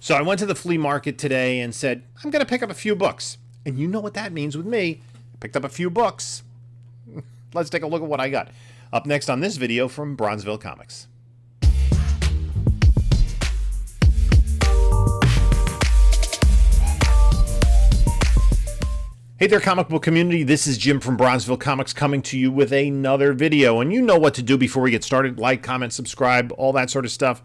So I went to the flea market today and said, I'm going to pick up a few books. And you know what that means with me. I picked up a few books. Let's take a look at what I got. Up next on this video from Bronzeville Comics. Hey there, comic book community. This is Jim from Bronzeville Comics coming to you with another video. And you know what to do before we get started. Like, comment, subscribe, all that sort of stuff.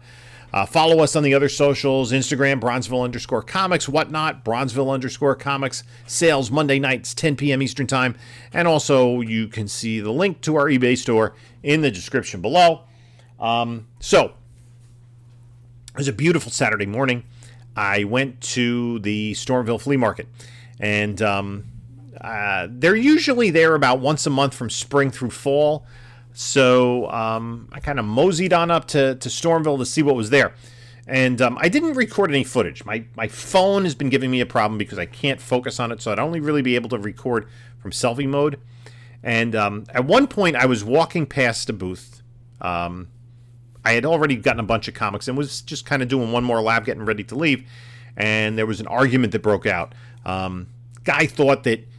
Follow us on the other socials, Instagram, Bronzeville_comics, whatnot, Bronzeville_comics, sales Monday nights, 10 p.m. Eastern Time. And also, you can see the link to our eBay store in the description below. So, it was a beautiful Saturday morning. I went to the Stormville flea market. And they're usually there about once a month from spring through fall. So I kind of moseyed on up to Stormville to see what was there. And I didn't record any footage. My phone has been giving me a problem because I can't focus on it. So I'd only really be able to record from selfie mode. And at one point I was walking past a booth. I had already gotten a bunch of comics and was just kind of doing one more lap, getting ready to leave. And there was an argument that broke out. Guy thought that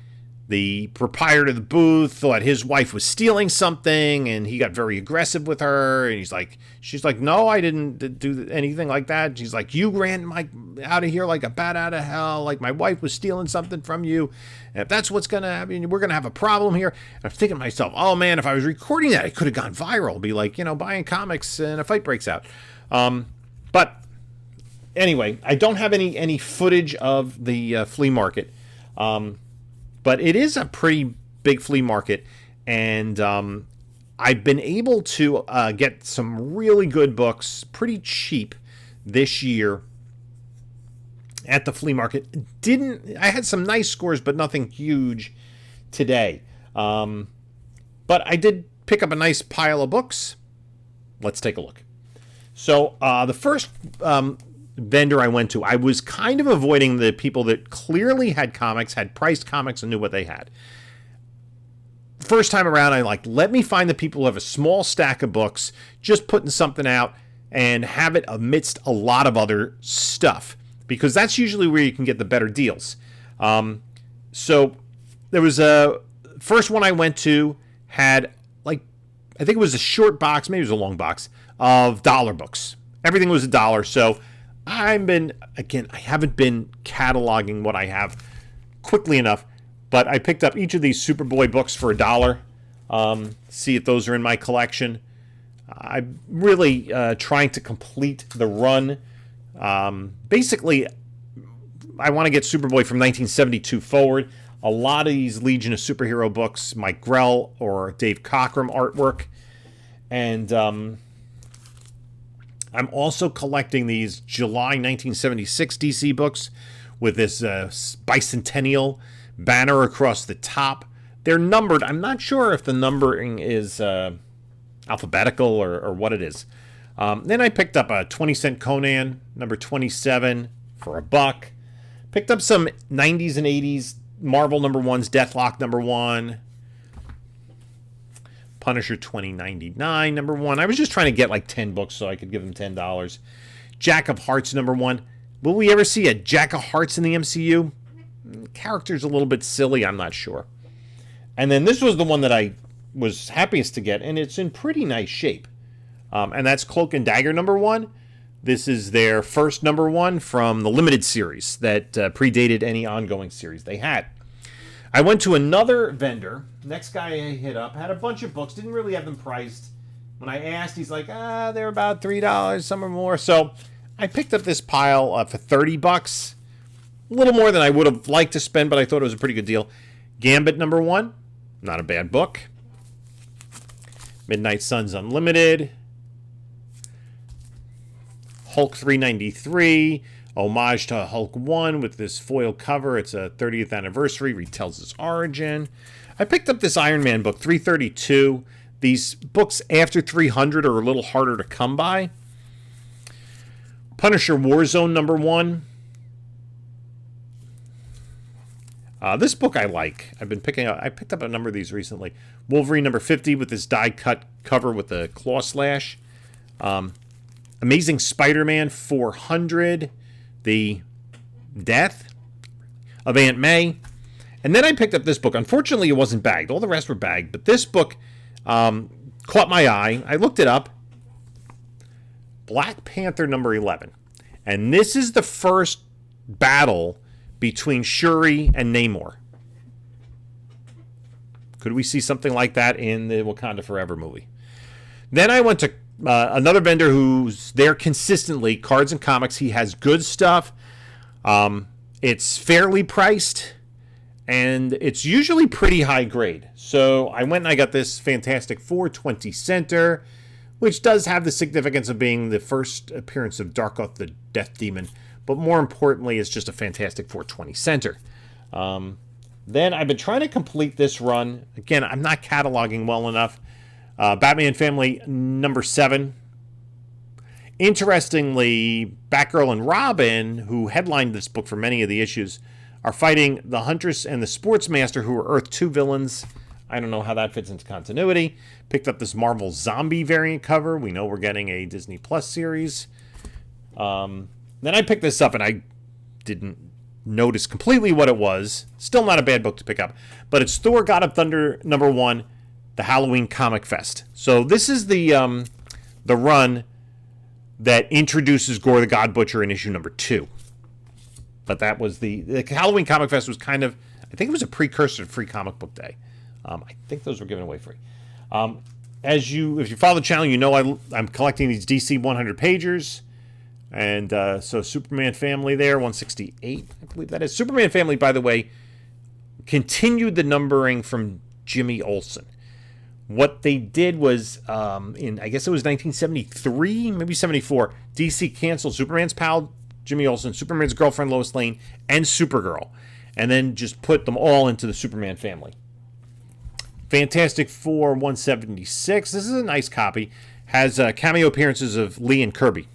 the proprietor of the booth thought his wife was stealing something, and he got very aggressive with her. And she's like, no, I didn't do anything like that. She's like, you ran out of here like a bat out of hell. Like my wife was stealing something from you. And if that's what's going to happen, we're going to have a problem here. And I'm thinking to myself, oh man, if I was recording that, it could have gone viral. Be like, buying comics and a fight breaks out. But anyway, I don't have any footage of the flea market. But it is a pretty big flea market, and I've been able to get some really good books pretty cheap this year at the flea market. I had some nice scores, but nothing huge today. But I did pick up a nice pile of books. Let's take a look. So the first vendor I went to, I was kind of avoiding the people that clearly had comics, had priced comics, and knew what they had. First time around, I let me find the people who have a small stack of books, just putting something out, and have it amidst a lot of other stuff, because that's usually where you can get the better deals. So there was a first one I went to had I think it was a short box, maybe it was a long box of dollar books. Everything was $1, so I haven't been cataloging what I have quickly enough, but I picked up each of these Superboy books for $1. See if those are in my collection. I'm really trying to complete the run. Basically, I want to get Superboy from 1972 forward. A lot of these Legion of Superhero books, Mike Grell or Dave Cockrum artwork. And I'm also collecting these July 1976 DC books with this bicentennial banner across the top. They're numbered. I'm not sure if the numbering is alphabetical or what it is. Then I picked up a 20-cent Conan, number 27, for $1. Picked up some 90s and 80s Marvel number 1s, Deathlock number 1. Punisher 2099, number 1. I was just trying to get 10 books so I could give them $10. Jack of Hearts, number 1. Will we ever see a Jack of Hearts in the MCU? Character's a little bit silly, I'm not sure. And then this was the one that I was happiest to get, and it's in pretty nice shape. And that's Cloak and Dagger, number 1. This is their first number 1 from the limited series that predated any ongoing series they had. I went to another vendor. Next guy I hit up had a bunch of books. Didn't really have them priced. When I asked, he's like, they're about $3, some are more. So I picked up this pile for $30. A little more than I would have liked to spend, but I thought it was a pretty good deal. Gambit number 1. Not a bad book. Midnight Suns Unlimited. Hulk 393. Homage to Hulk 1 with this foil cover. It's a 30th anniversary, retells his origin. I picked up this Iron Man book, 332. These books after 300 are a little harder to come by. Punisher Warzone number 1. This book I like. I picked up a number of these recently. Wolverine number 50 with this die-cut cover with the claw slash. Amazing Spider-Man 400. the death of Aunt May. And then I picked up this book. Unfortunately, it wasn't bagged. All the rest were bagged. But this book caught my eye. I looked it up. Black Panther number 11. And this is the first battle between Shuri and Namor. Could we see something like that in the Wakanda Forever movie? Then I went to another vendor who's there consistently, Cards and Comics. He has good stuff. It's fairly priced, and it's usually pretty high grade. So I went and I got this Fantastic 420 Center, which does have the significance of being the first appearance of Darkoth the Death Demon, but more importantly, it's just a Fantastic 420 Center. Then I've been trying to complete this run. Again, I'm not cataloging well enough. Batman Family number 7. Interestingly, Batgirl and Robin, who headlined this book for many of the issues, are fighting the Huntress and the Sportsmaster, who are Earth 2 villains. I don't know how that fits into continuity. Picked up this Marvel Zombie variant cover. We know we're getting a Disney Plus series. Then I picked this up, and I didn't notice completely what it was. Still not a bad book to pick up. But it's Thor God of Thunder number 1, the Halloween Comic Fest. So this is the run that introduces Gore the God Butcher in issue number 2. But that was the Halloween Comic Fest was kind of, I think it was a precursor to Free Comic Book Day. I think those were given away free. If you follow the channel, you know I'm collecting these DC 100 pagers. And so Superman Family there, 168, I believe that is. Superman Family, by the way, continued the numbering from Jimmy Olsen. What they did was, I guess it was 1973, maybe 74, DC canceled Superman's pal, Jimmy Olsen, Superman's girlfriend, Lois Lane, and Supergirl, and then just put them all into the Superman Family. Fantastic Four 176, this is a nice copy, has cameo appearances of Lee and Kirby.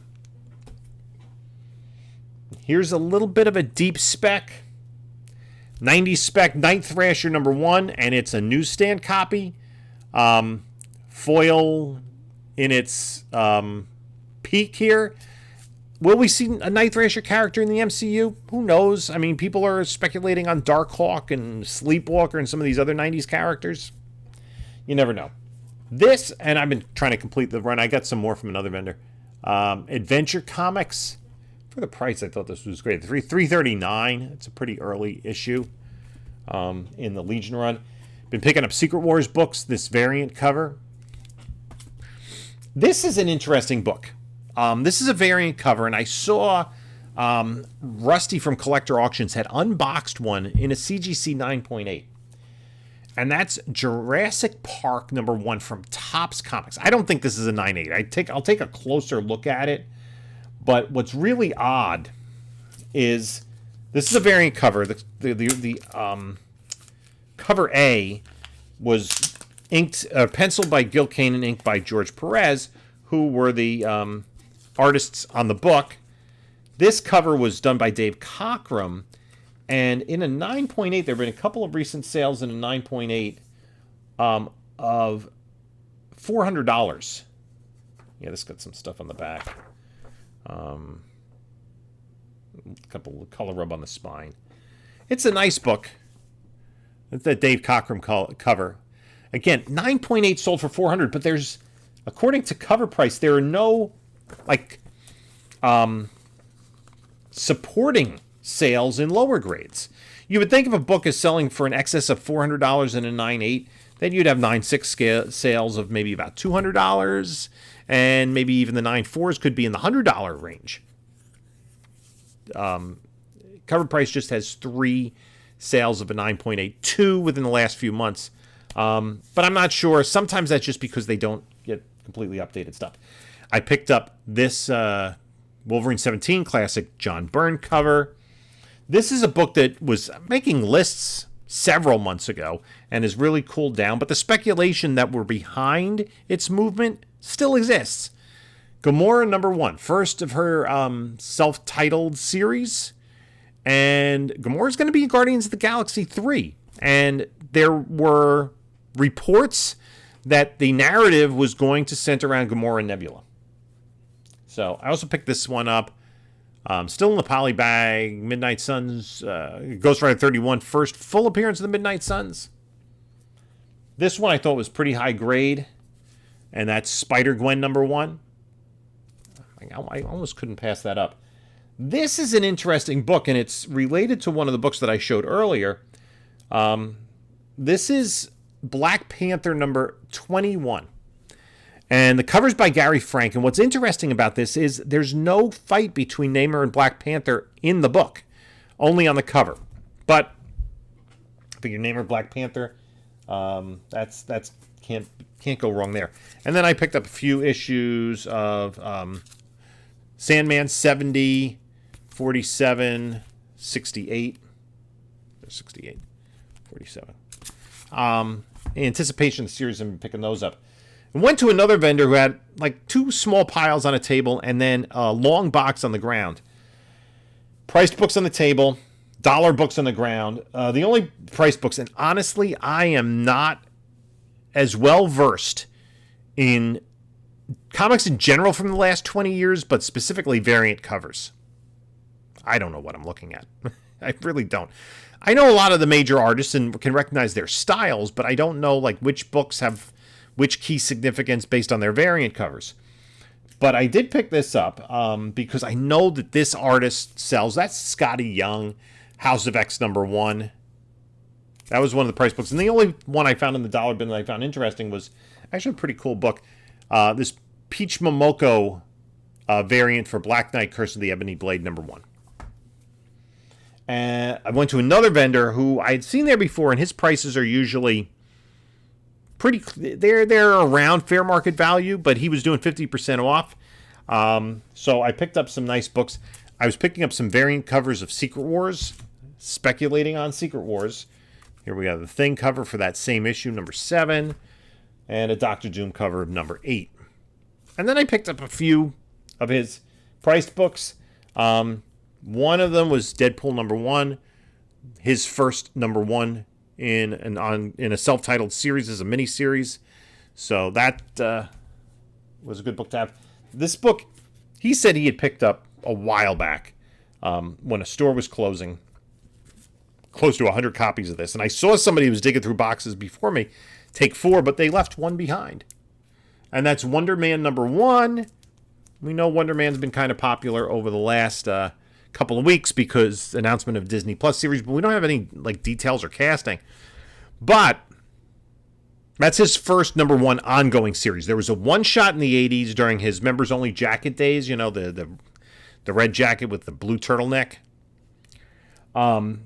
Here's a little bit of a deep spec. 90s spec, Night Thrasher number 1, and it's a newsstand copy. Foil in its peak here. Will we see a Night Thrasher character in the MCU? Who knows? I mean, people are speculating on Darkhawk and Sleepwalker and some of these other 90s characters. You never know. This, and I've been trying to complete the run. I got some more from another vendor. Adventure Comics. For the price, I thought this was great. $3.39. It's a pretty early issue in the Legion run. Been picking up Secret Wars books, this variant cover. This is an interesting book. This is a variant cover, and I saw Rusty from Collector Auctions had unboxed one in a CGC 9.8. And that's Jurassic Park number 1 from Topps Comics. I don't think this is a 9.8. I'll take a closer look at it. But what's really odd is this is a variant cover. The cover A was penciled by Gil Kane and inked by George Perez, who were the artists on the book. This cover was done by Dave Cockrum, and in a 9.8, there have been a couple of recent sales in a 9.8 of $400. Yeah, this got some stuff on the back. A couple of color rub on the spine. It's a nice book. It's that Dave Cockrum cover. Again, 9.8 sold for $400, but there's, according to cover price, there are no supporting sales in lower grades. You would think if a book is selling for an excess of $400 in a 9.8, then you'd have 9.6 sales of maybe about $200. And maybe even the 9.4s could be in the $100 range. Cover price just has 3 sales of a 9.8, 2 within the last few months. But I'm not sure. Sometimes that's just because they don't get completely updated stuff. I picked up this Wolverine 17 classic John Byrne cover. This is a book that was making lists several months ago and has really cooled down. But the speculation that were behind its movement still exists. Gamora number 1, first of her self-titled series, and Gamora's going to be in Guardians of the Galaxy 3, and there were reports that the narrative was going to center around Gamora and Nebula. So I also picked this one up. Still in the poly bag, Midnight Suns, Ghost Rider 31, first full appearance of the Midnight Suns. This one I thought was pretty high grade, and that's Spider-Gwen #1. I almost couldn't pass that up. This is an interesting book, and it's related to one of the books that I showed earlier. This is Black Panther #21. And the cover's by Gary Frank. And what's interesting about this is there's no fight between Namor and Black Panther in the book, only on the cover. But I figure Namor, Black Panther, that's can't go wrong there. And then I picked up a few issues of Sandman 70, 47, 68. 68, 47. Anticipation of the series, I'm picking those up. And went to another vendor who had like 2 small piles on a table and then a long box on the ground. Priced books on the table, dollar books on the ground. The only priced books, and honestly, I am not as well versed in comics in general from the last 20 years, but specifically variant covers. I don't know what I'm looking at. I really don't. I know a lot of the major artists and can recognize their styles, but I don't know like which books have which key significance based on their variant covers. But I did pick this up because I know that this artist sells. That's Scotty Young, House of X #1. That was one of the price books. And the only one I found in the dollar bin that I found interesting was actually a pretty cool book. This Peach Momoko variant for Black Knight, Curse of the Ebony Blade #1. And I went to another vendor who I had seen there before, and his prices are usually pretty. They're around fair market value, but he was doing 50% off. So I picked up some nice books. I was picking up some variant covers of Secret Wars, speculating on Secret Wars. Here we have the Thing cover for that same issue, #7, and a Doctor Doom cover of #8. And then I picked up a few of his priced books. One of them was Deadpool #1, his first #1 in a self-titled series as a mini-series. So that was a good book to have. This book, he said he had picked up a while back when a store was closing. Close to 100 copies of this. And I saw somebody who was digging through boxes before me take 4, but they left one behind. And that's Wonder Man #1. We know Wonder Man's been kind of popular over the last couple of weeks because announcement of Disney Plus series, but we don't have any like details or casting. But that's his first #1 ongoing series. There was a one-shot in the 80s during his members-only jacket days, you know, the red jacket with the blue turtleneck.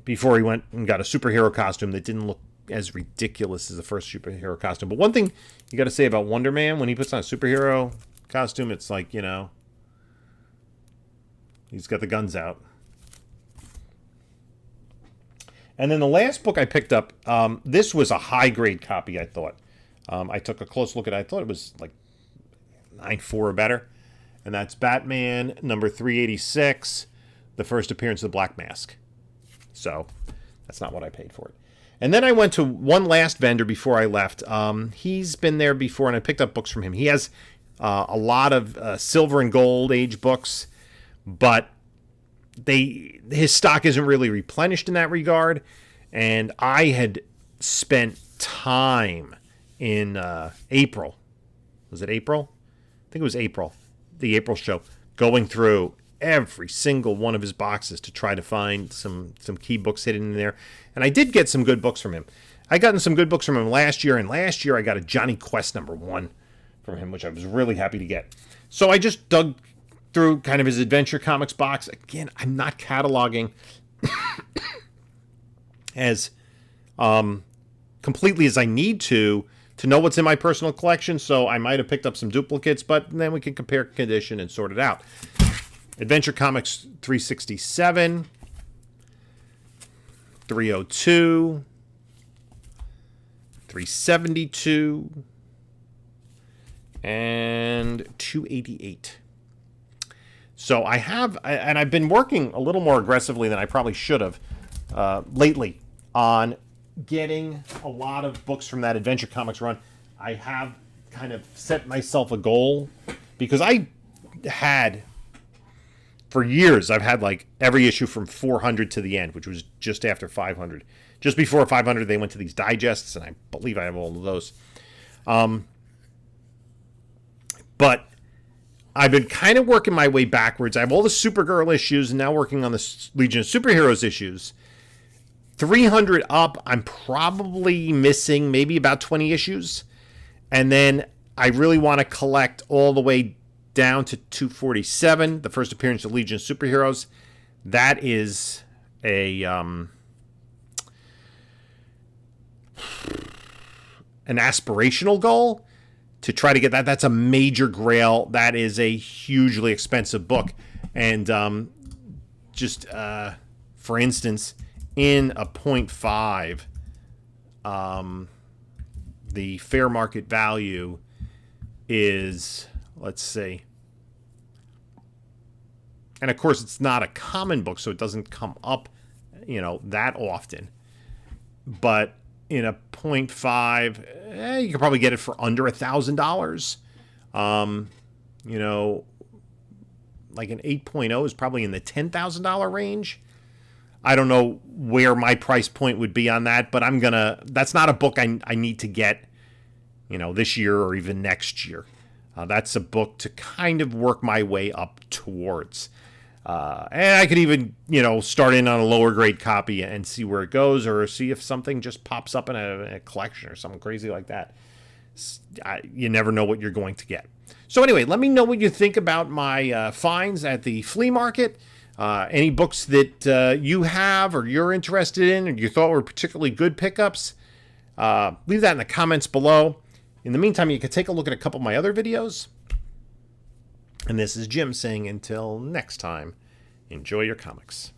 Before he went and got a superhero costume that didn't look as ridiculous as the first superhero costume. But one thing you got to say about Wonder Man, when he puts on a superhero costume, it's like, you know, he's got the guns out. And then the last book I picked up, this was a high-grade copy, I thought. I took a close look at it. I thought it was like 9.4 or better. And that's Batman #386, the first appearance of the Black Mask. So that's not what I paid for it. And then I went to one last vendor before I left. He's been there before, and I picked up books from him. He has a lot of silver and gold age books, but his stock isn't really replenished in that regard. And I had spent time in April. Was it April? I think it was April. The April show, going through every single one of his boxes to try to find some key books hidden in there. And I did get some good books from him. I gotten some good books from him last year, and last year I got a Johnny Quest #1 from him, which I was really happy to get. So I just dug through kind of his Adventure Comics box. Again, I'm not cataloging as completely as I need to know what's in my personal collection, so I might have picked up some duplicates, but then we can compare condition and sort it out. Adventure Comics 367, 302, 372, and 288. So I have, and I've been working a little more aggressively than I probably should have lately on getting a lot of books from that Adventure Comics run. I have kind of set myself a goal because I had for years, I've had like every issue from 400 to the end, which was just after 500. Just before 500, they went to these digests, and I believe I have all of those. But I've been kind of working my way backwards. I have all the Supergirl issues, and now working on the Legion of Superheroes issues. 300 up, I'm probably missing maybe about 20 issues. And then I really want to collect all the way down to 247, the first appearance of Legion of Superheroes. That is an aspirational goal to try to get that. That's a major grail. That is a hugely expensive book. And just for instance, in a 0.5, the fair market value is, let's see. And of course, it's not a common book, so it doesn't come up, that often. But in a 0.5, you can probably get it for under $1,000. Like an 8.0 is probably in the $10,000 range. I don't know where my price point would be on that, but that's not a book I need to get, this year or even next year. That's a book to kind of work my way up towards. And I could even, start in on a lower grade copy and see where it goes, or see if something just pops up in a collection or something crazy like that. You never know what you're going to get. So anyway, let me know what you think about my finds at the flea market. Any books that you have or you're interested in or you thought were particularly good pickups, leave that in the comments below. In the meantime, you can take a look at a couple of my other videos. And this is Jim saying until next time, enjoy your comics.